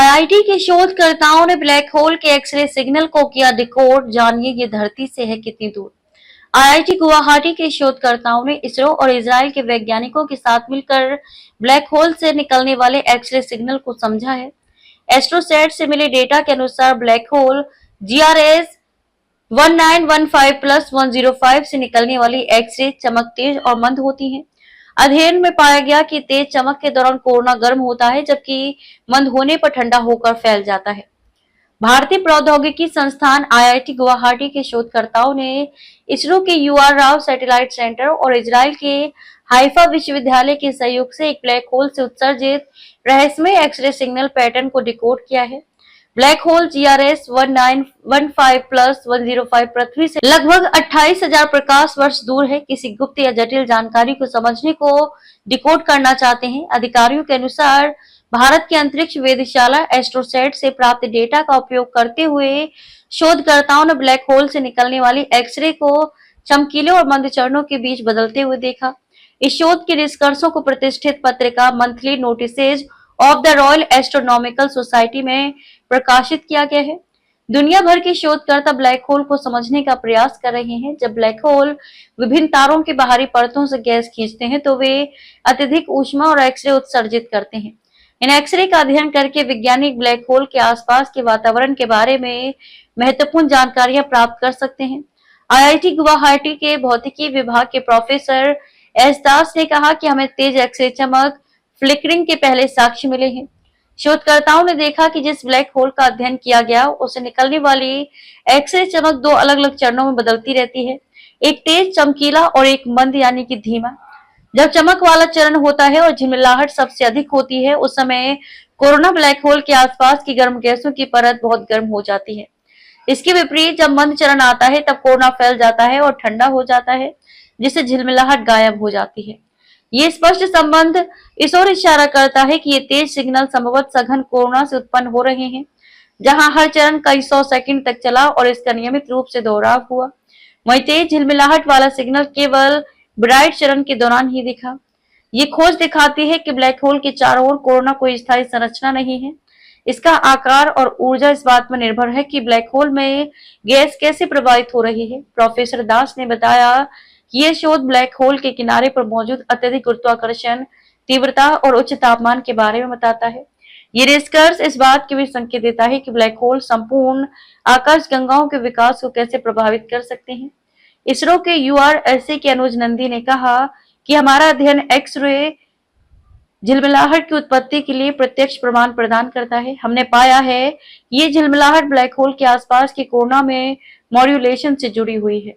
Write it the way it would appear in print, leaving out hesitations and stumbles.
IIT के शोधकर्ताओं ने ब्लैक होल के एक्सरे सिग्नल को किया डिकोड। जानिए ये धरती से है कितनी दूर। आईआईटी गुवाहाटी के शोधकर्ताओं ने इसरो और इजराइल के वैज्ञानिकों के साथ मिलकर ब्लैक होल से निकलने वाले एक्सरे सिग्नल को समझा है। एस्ट्रोसैट से मिले डेटा के अनुसार ब्लैक होल GRS 1915+105 से निकलने वाली एक्सरे चमक तेज और मंद होती है। अध्ययन में पाया गया कि तेज चमक के दौरान कोरोना गर्म होता है, जबकि मंद होने पर ठंडा होकर फैल जाता है। भारतीय प्रौद्योगिकी संस्थान आईआईटी गुवाहाटी के शोधकर्ताओं ने इसरो के UR राव सैटेलाइट सेंटर और इजराइल के हाइफा विश्वविद्यालय के सहयोग से एक ब्लैक होल से उत्सर्जित रहस्यमय एक्सरे सिग्नल पैटर्न को डिकोड किया है। ब्लैक होल GRS 1915+105 पृथ्वी से लगभग 28,000 प्रकाश वर्ष दूर है। किसी गुप्त या जटिल जानकारी को समझने को डिकोड करना चाहते हैं। अधिकारियों के अनुसार भारत की अंतरिक्ष वेधशाला एस्ट्रोसैट से प्राप्त डेटा का उपयोग करते हुए शोधकर्ताओं ने ब्लैक होल से निकलने वाली एक्सरे को चमकीले और मंद चरणों के बीच बदलते हुए देखा। इस शोध के निष्कर्षों को प्रतिष्ठित पत्रिका monthly notices of the royal astronomical society में प्रकाशित किया गया है। दुनिया भर के शोधकर्ता ब्लैक होल को समझने का प्रयास कर रहे हैं। जब ब्लैक होल विभिन्न तारों की बाहरी परतों से गैस खींचते हैं तो वे अत्यधिक ऊष्मा और एक्सरे उत्सर्जित करते हैं। इन एक्सरे का अध्ययन करके वैज्ञानिक ब्लैक होल के आसपास के वातावरण के बारे में महत्वपूर्ण जानकारियां प्राप्त कर सकते हैं। आईआईटी गुवाहाटी के भौतिकी विभाग के प्रोफेसर एस दास ने कहा कि हमें तेज एक्सरे चमक फ्लिकरिंग के पहले साक्ष्य मिले हैं। शोधकर्ताओं ने देखा कि जिस ब्लैक होल का अध्ययन किया गया उसे निकलने वाली एक्सरे चमक दो अलग अलग चरणों में बदलती रहती है, एक तेज चमकीला और एक मंद यानी कि धीमा। जब चमक वाला चरण होता है और झिलमिलाहट सबसे अधिक होती है, उस समय कोरोना ब्लैक होल के आसपास की गर्म गैसों की परत बहुत गर्म हो जाती है। इसके विपरीत जब मंद चरण आता है तब कोरोना फैल जाता है और ठंडा हो जाता है, जिससे झिलमिलाहट गायब हो जाती है। ये स्पष्ट संबंध इस ओर इशारा करता है कि ये तेज सिग्नल संभवतः सघन कोरोना से उत्पन्न हो रहे हैं, जहां हर चरण कई 100 सेकंड तक चला और इसका नियमित रूप से दोहराव हुआ। वहीं तेज झिलमिलाहट वाला सिग्नल केवल ब्राइट चरण के दौरान ही दिखा। ये खोज दिखाती है कि ब्लैक होल के चारों ओर कोरोना कोई स्थायी संरचना नहीं है। इसका आकार और ऊर्जा इस बात पर निर्भर है कि ब्लैक होल में गैस कैसे प्रवाहित हो रही है। प्रोफेसर दास ने बताया कि यह शोध ब्लैक होल के किनारे पर मौजूद अत्यधिक गुरुत्वाकर्षण, तीव्रता और उच्च तापमान के बारे में बताता है। ये निष्कर्ष इस बात के भी संकेत देता है कि ब्लैक होल संपूर्ण आकाश गंगाओं के विकास को कैसे प्रभावित कर सकते हैं। इसरो के URSA के अनुज नंदी ने कहा कि हमारा अध्ययन एक्स-रे झिलमिलाहट की उत्पत्ति के लिए प्रत्यक्ष प्रमाण प्रदान करता है। हमने पाया है कि ये झिलमिलाहट ब्लैक होल के आसपास के कोरोना में मॉड्यूलेशन से जुड़ी हुई है।